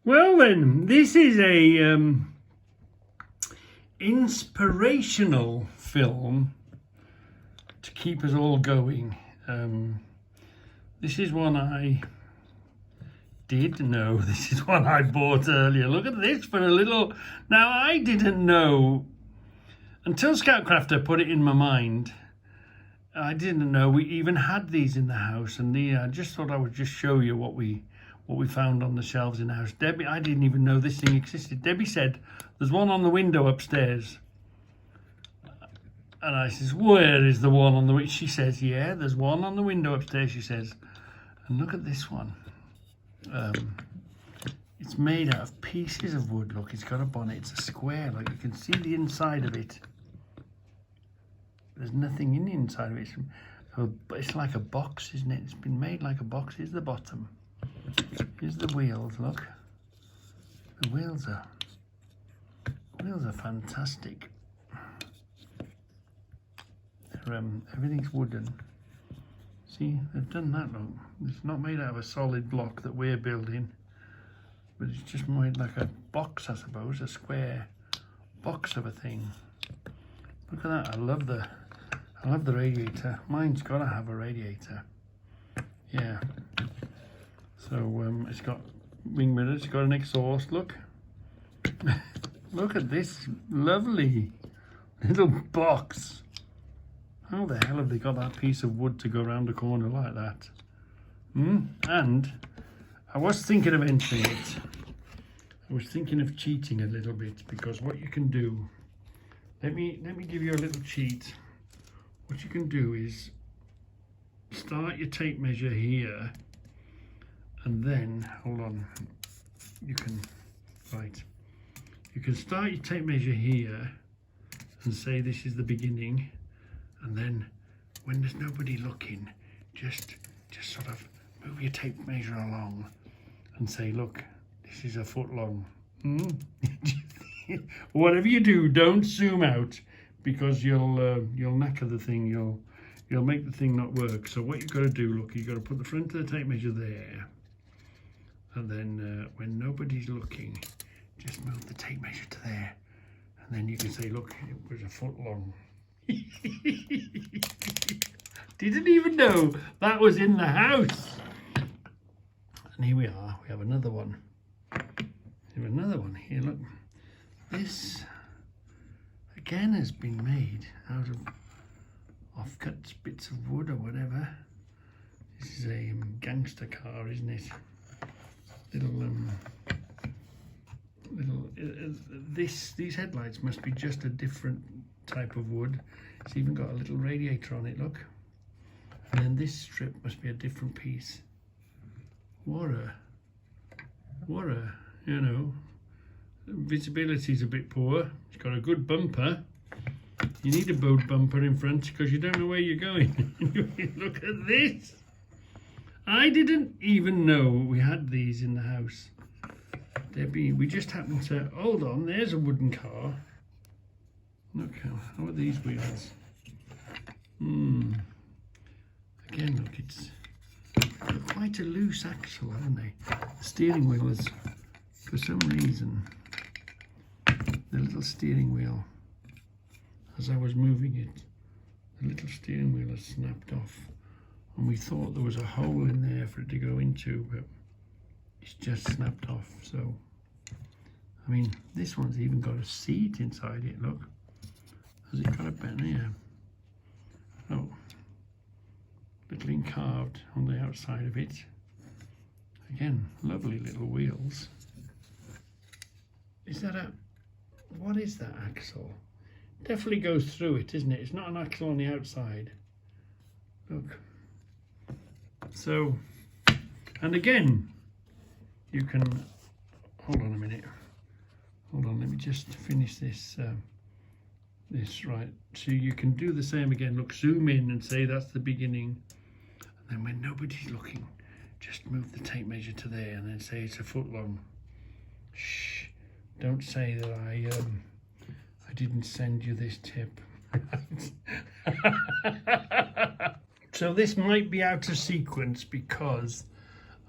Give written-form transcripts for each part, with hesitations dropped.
Well then, this is a inspirational film to keep us all going. This is one I did know. This is one I bought earlier. Look at this for a little. Now I didn't know until Scoutcrafter put it in my mind. I didn't know we even had these in the house, and I just thought I would just show you what we found on the shelves in the house. Debbie, I didn't even know this thing existed. Debbie said there's one on the window upstairs, and I says, where is the one on the window? She says, yeah, there's one on the window upstairs, she says. And look at this one. It's made out of pieces of wood. Look, it's got a bonnet. It's a square. Like, you can see the inside of it. There's nothing in the inside of it. It's like a box, isn't it? It's been made like a box. Here's the bottom. Here's the wheels. Look, the wheels are fantastic. Everything's wooden. See, they've done that. Look, it's not made out of a solid block that we're building, but it's just made like a box, I suppose, a square box of a thing. Look at that. I love the radiator. Mine's got to have a radiator. Yeah. So it's got wing mirrors. It's got an exhaust. Look. Look at this lovely little box. How the hell have they got that piece of wood to go around the corner like that? And I was thinking of entering it. I was thinking of cheating a little bit, because what you can do, let me give you a little cheat. What you can do is start your tape measure here, and then hold on. You can start your tape measure here and say this is the beginning, and then when there's nobody looking, just sort of move your tape measure along and say, look, this is a foot long. Whatever you do, don't zoom out, because you'll knacker the thing. You'll make the thing not work. So what you've got to do, look, you've got to put the front of the tape measure there, and then when nobody's looking, just move the tape measure to there, and then you can say, look, it was a foot long. Didn't even know that was in the house. And here we are. We have another one. We have another one here. Look, this again has been made out of offcut bits of wood or whatever. This is a gangster car, isn't it? These headlights must be just a different type of wood. It's even got a little radiator on it, look. And then this strip must be a different piece. What a, you know, visibility's a bit poor. It's got a good bumper. You need a boat bumper in front because you don't know where you're going. Look at this. I didn't even know we had these in the house. Debbie, we just happened to, hold on, there's a wooden car. Look, how are these wheels? Again, look, it's quite a loose axle, haven't they? The steering wheel is, for some reason, the little steering wheel, as I was moving it, the little steering wheel has snapped off, and we thought there was a hole in there for it to go into, but it's just snapped off. So, I mean, this one's even got a seat inside it, look. Has it got a bend here? Oh, little carved on the outside of it. Again, lovely little wheels. Is that what is that axle? Definitely goes through it, isn't it? It's not an axle on the outside. Look. So, and again, you can, hold on a minute. Hold on, let me just finish this. This right, so you can do the same again. Look, zoom in and say that's the beginning, and then when nobody's looking, just move the tape measure to there, and then say it's a foot long. Shh! Don't say that I didn't send you this tip. So this might be out of sequence because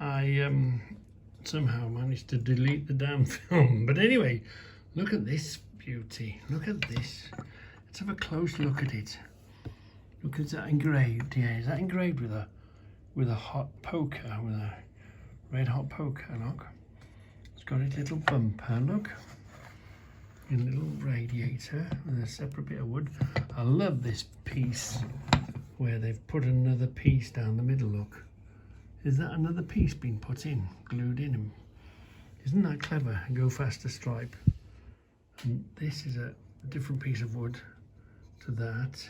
I somehow managed to delete the damn film. But anyway, look at this beauty. Look at this. Let's have a close look at it. Look, is that engraved? Yeah, is that engraved with a hot poker, with a red hot poker? Look, it's got its little bumper. Look, a little radiator with a separate bit of wood. I love this piece where they've put another piece down the middle. Look, is that another piece being put in, glued in? Isn't that clever? Go faster stripe. And this is a different piece of wood to that.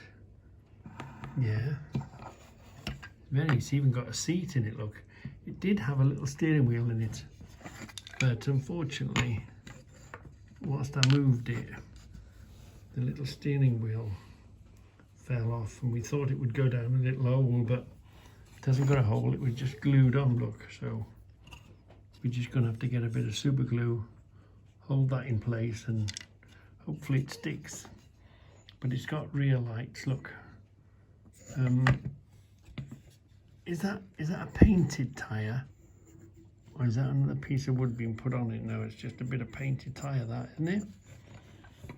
Yeah, it's even got a seat in it. Look, it did have a little steering wheel in it, but unfortunately, whilst I moved it, the little steering wheel fell off, and we thought it would go down a little hole, but it hasn't got a hole. It was just glued on. Look, so we're just gonna have to get a bit of super glue, hold that in place, and hopefully it sticks. But it's got rear lights. Look. Is that a painted tyre, or is that another piece of wood being put on it? No, it's just a bit of painted tyre, that, isn't it?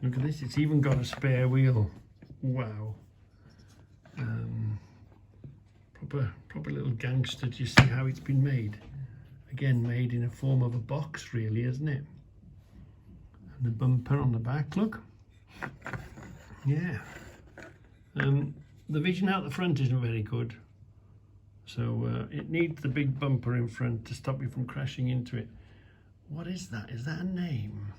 Look at this, it's even got a spare wheel. Wow. Proper little gangster. Do you see how it's been made? Again, made in a form of a box, really, isn't it? And the bumper on the back, look. Yeah. The vision out the front isn't very good, so it needs the big bumper in front to stop you from crashing into it. What is that? Is that a name?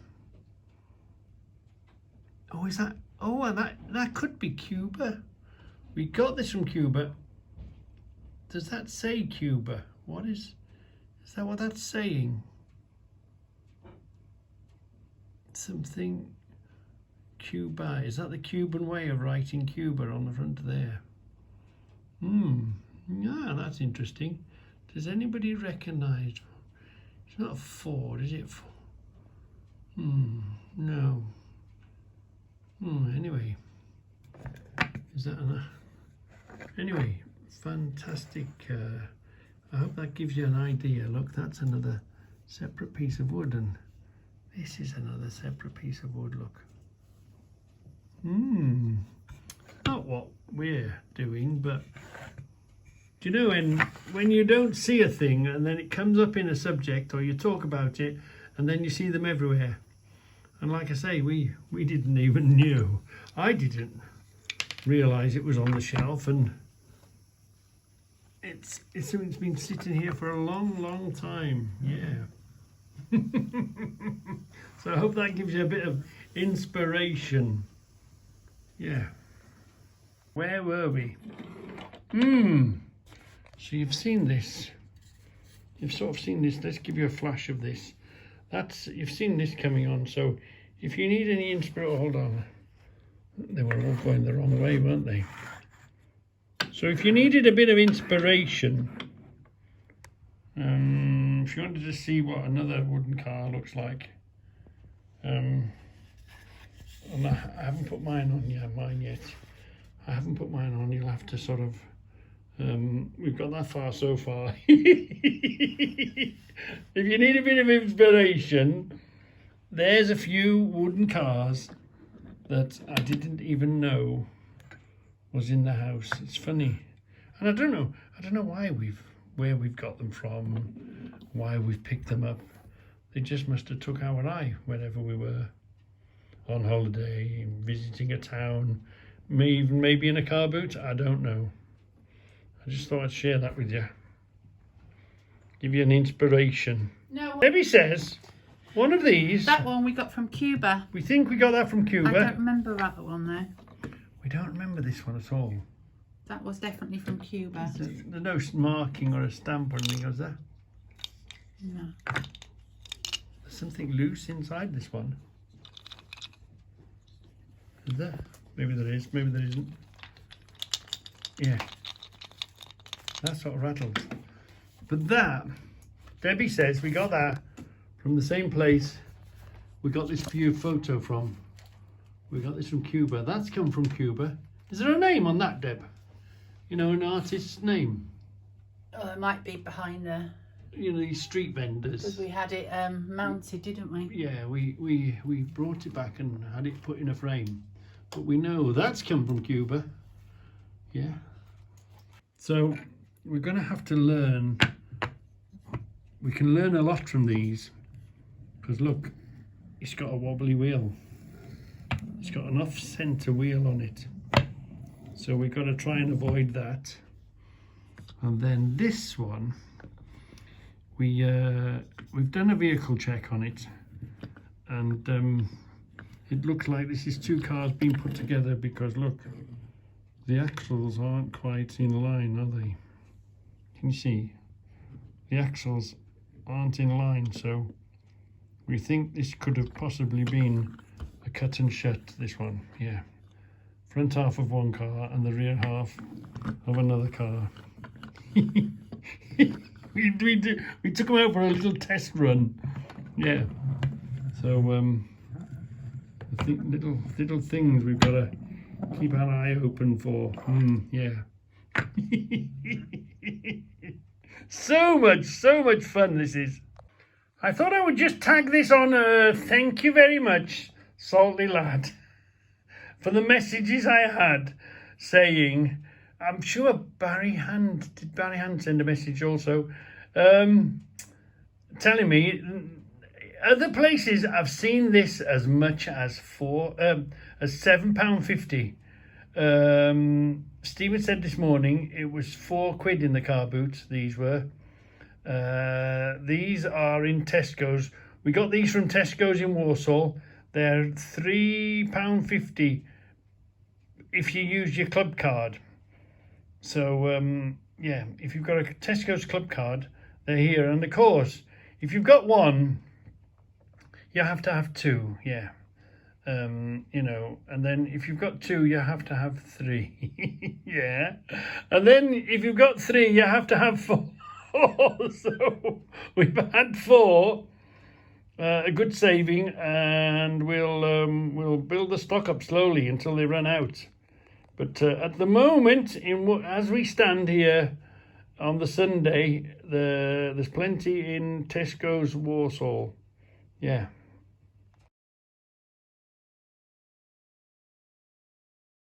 Oh, is that? Oh, that could be Cuba. We got this from Cuba. Does that say Cuba? What is that what that's saying? Something Cuba. Is that the Cuban way of writing Cuba on the front there? Yeah, that's interesting. Does anybody recognise? It's not a Ford, is it? No. Anyway, is that enough? Anyway, fantastic. I hope that gives you an idea. Look, that's another separate piece of wood, and this is another separate piece of wood. Look. Not what we're doing, but do you know when you don't see a thing and then it comes up in a subject, or you talk about it and then you see them everywhere? And like I say, we didn't even know. I didn't realise it was on the shelf, and it's been sitting here for a long time. Yeah. So I hope that gives you a bit of inspiration. Yeah. Where were we? So you've seen this. You've sort of seen this. Let's give you a flash of this. You've seen this coming on. So if you need any inspiration, hold on. They were all going the wrong way, weren't they? So if you needed a bit of inspiration, if you wanted to see what another wooden car looks like, and I haven't put mine on yet. I haven't put mine on. You'll have to sort of. We've got that far so far. If you need a bit of inspiration, there's a few wooden cars that I didn't even know was in the house. It's funny, and I don't know where we've got them from, why we've picked them up. They just must have took our eye wherever we were. On holiday, visiting a town, maybe in a car boot, I don't know. I just thought I'd share that with you. Give you an inspiration. No. Debbie says, one of these... That one we got from Cuba. We think we got that from Cuba. I don't remember that one though. We don't remember this one at all. That was definitely from Cuba. There's no marking or a stamp or anything, was there? No. There's something loose inside this one. Is there? Maybe there is, maybe there isn't. Yeah. That sort of rattles. But that, Debbie says we got that from the same place we got this photo from. We got this from Cuba. That's come from Cuba. Is there a name on that, Deb? You know, an artist's name? Oh, it might be behind there. you know, these street vendors. Because we had it mounted, didn't we? Yeah, we brought it back and had it put in a frame. But we know that's come from Cuba. Yeah. So we're going to have to learn. We can learn a lot from these. Because look, it's got a wobbly wheel. It's got an off-centre wheel on it. So we've got to try and avoid that. And then this one, we've done a vehicle check on it, and it looks like this is two cars being put together, because look, the axles aren't quite in line, are they? Can you see? The axles aren't in line, so we think this could have possibly been a cut and shut, this one, yeah. Front half of one car and the rear half of another car. we took them out for a little test run, yeah. So I think little things we've got to keep an eye open for. Yeah. so much fun this is. I thought I would just tag this on. Thank you very much, Salty Lad, for the messages I had saying. I'm sure Barry Hand send a message also, telling me other places I've seen this as much as £7.50. Stephen said this morning it was £4 in the car boot. These were. These are in Tesco's. We got these from Tesco's in Warsaw. They're £3.50 if you use your club card. So, yeah, if you've got a Tesco's club card, they're here. And of course, if you've got one, you have to have two, yeah. You know, and then if you've got two, you have to have three, yeah. And then if you've got three, you have to have four. So we've had four, a good saving, and we'll build the stock up slowly until they run out. But at the moment, as we stand here on the Sunday, there's plenty in Tesco's Warsaw. Yeah.